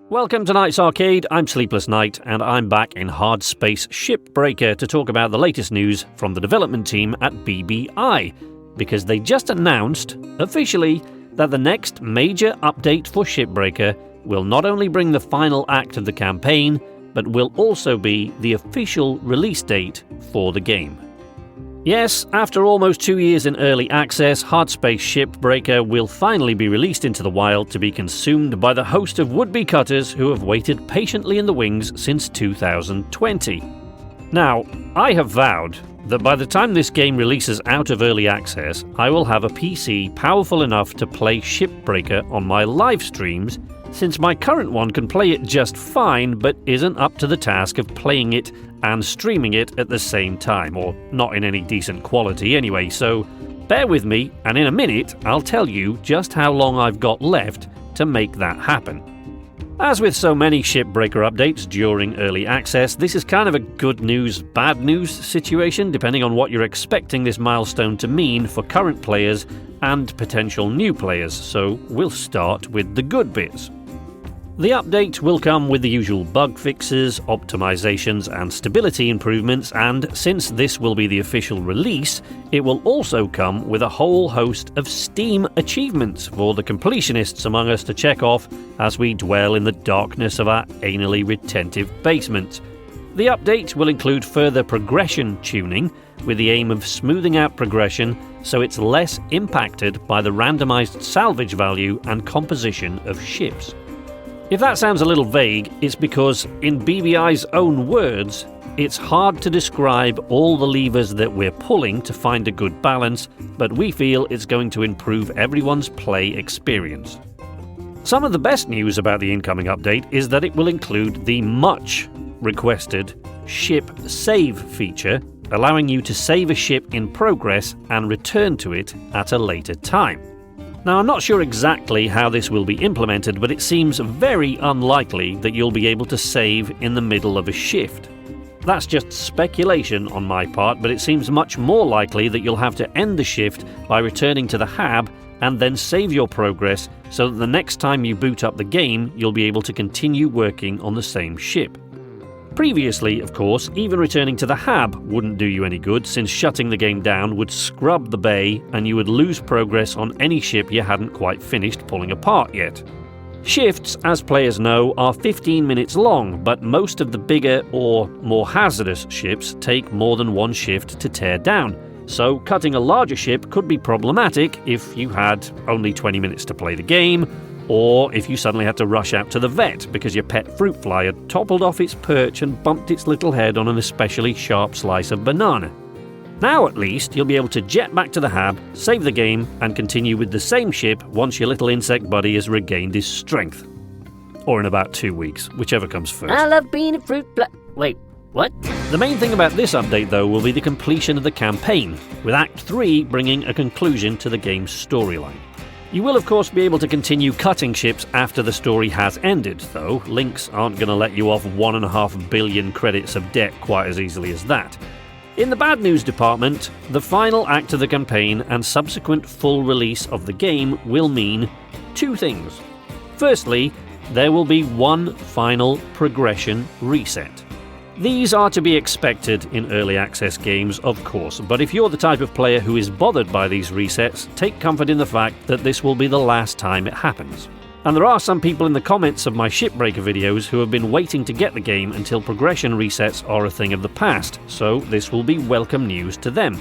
Welcome to Night's Arcade, I'm Sleepless Night, and I'm back in Hardspace Shipbreaker to talk about the latest news from the development team at BBI, because they just announced, officially, that the next major update for Shipbreaker will not only bring the final act of the campaign, but will also be the official release date for the game. Yes, after almost 2 years in early access, Hardspace Shipbreaker will finally be released into the wild to be consumed by the host of would-be cutters who have waited patiently in the wings since 2020. Now, I have vowed that by the time this game releases out of early access, I will have a PC powerful enough to play Shipbreaker on my live streams, since my current one can play it just fine but isn't up to the task of playing it and streaming it at the same time, or not in any decent quality anyway, so bear with me, and in a minute I'll tell you just how long I've got left to make that happen. As with so many Shipbreaker updates during early access, this is kind of a good news, bad news situation, depending on what you're expecting this milestone to mean for current players and potential new players, so we'll start with the good bits. The update will come with the usual bug fixes, optimizations and stability improvements, and since this will be the official release, it will also come with a whole host of Steam achievements for the completionists among us to check off as we dwell in the darkness of our anally retentive basement. The update will include further progression tuning, with the aim of smoothing out progression so it's less impacted by the randomized salvage value and composition of ships. If that sounds a little vague, it's because, in BBI's own words, it's hard to describe all the levers that we're pulling to find a good balance, but we feel it's going to improve everyone's play experience. Some of the best news about the incoming update is that it will include the much requested ship save feature, allowing you to save a ship in progress and return to it at a later time. Now, I'm not sure exactly how this will be implemented, but it seems very unlikely that you'll be able to save in the middle of a shift. That's just speculation on my part, but it seems much more likely that you'll have to end the shift by returning to the hab and then save your progress so that the next time you boot up the game, you'll be able to continue working on the same ship. Previously, of course, even returning to the hab wouldn't do you any good, since shutting the game down would scrub the bay and you would lose progress on any ship you hadn't quite finished pulling apart yet. Shifts, as players know, are 15 minutes long, but most of the bigger or more hazardous ships take more than one shift to tear down, so cutting a larger ship could be problematic if you had only 20 minutes to play the game, or if you suddenly had to rush out to the vet because your pet fruit fly had toppled off its perch and bumped its little head on an especially sharp slice of banana. Now at least you'll be able to jet back to the hab, save the game, and continue with the same ship once your little insect buddy has regained his strength. Or in about 2 weeks, whichever comes first. I love being a fruit fly. Wait, what? The main thing about this update though will be the completion of the campaign, with Act 3 bringing a conclusion to the game's storyline. You will of course be able to continue cutting ships after the story has ended, though Lynx aren't going to let you off 1.5 billion credits of debt quite as easily as that. In the bad news department, the final act of the campaign and subsequent full release of the game will mean two things. Firstly, there will be one final progression reset. These are to be expected in early access games, of course, but if you're the type of player who is bothered by these resets, take comfort in the fact that this will be the last time it happens. And there are some people in the comments of my Shipbreaker videos who have been waiting to get the game until progression resets are a thing of the past, so this will be welcome news to them.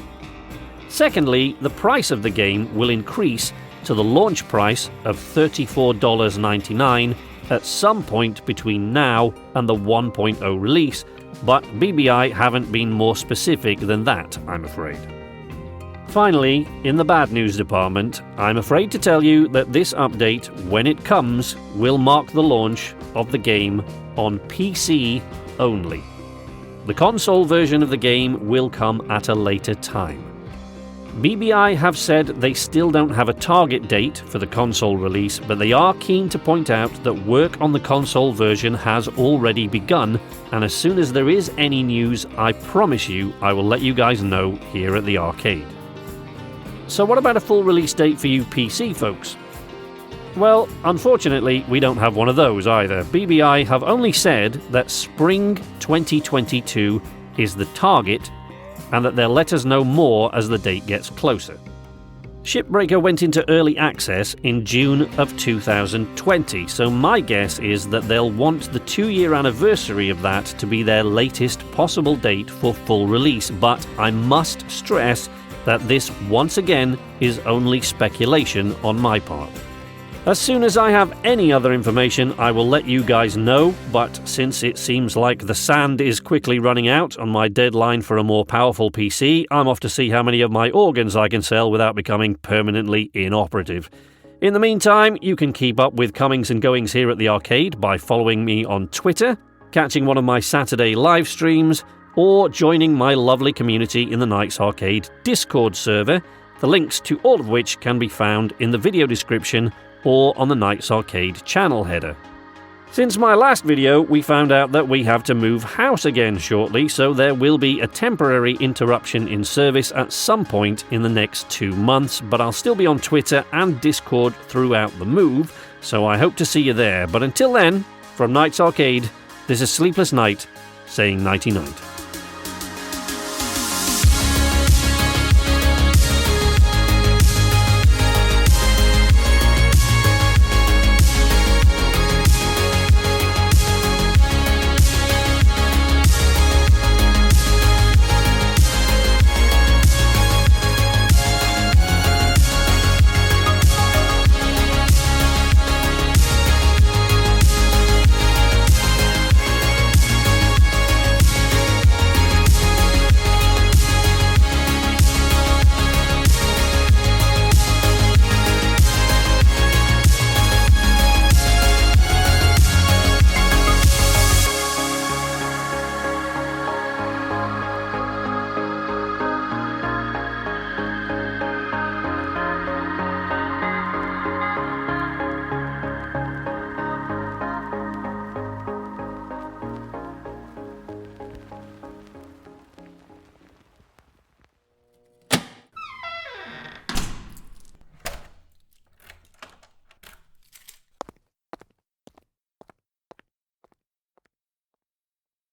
Secondly, the price of the game will increase to the launch price of $34.99 at some point between now and the 1.0 release, but BBI haven't been more specific than that, I'm afraid. Finally, in the bad news department, I'm afraid to tell you that this update, when it comes, will mark the launch of the game on PC only. The console version of the game will come at a later time. BBI have said they still don't have a target date for the console release, but they are keen to point out that work on the console version has already begun, and as soon as there is any news, I promise you I will let you guys know here at the arcade. So what about a full release date for you PC folks? Well, unfortunately, we don't have one of those either. BBI have only said that spring 2022 is the target, and that they'll let us know more as the date gets closer. Shipbreaker went into early access in June of 2020, so my guess is that they'll want the 2-year anniversary of that to be their latest possible date for full release, but I must stress that this once again is only speculation on my part. As soon as I have any other information, I will let you guys know, but since it seems like the sand is quickly running out on my deadline for a more powerful PC, I'm off to see how many of my organs I can sell without becoming permanently inoperative. In the meantime, you can keep up with comings and goings here at the arcade by following me on Twitter, catching one of my Saturday live streams, or joining my lovely community in the Knights Arcade Discord server, the links to all of which can be found in the video description or on the Knights Arcade channel header. Since my last video, we found out that we have to move house again shortly, so there will be a temporary interruption in service at some point in the next 2 months, but I'll still be on Twitter and Discord throughout the move, so I hope to see you there. But until then, from Knights Arcade, this is Sleepless Night, saying nighty-night.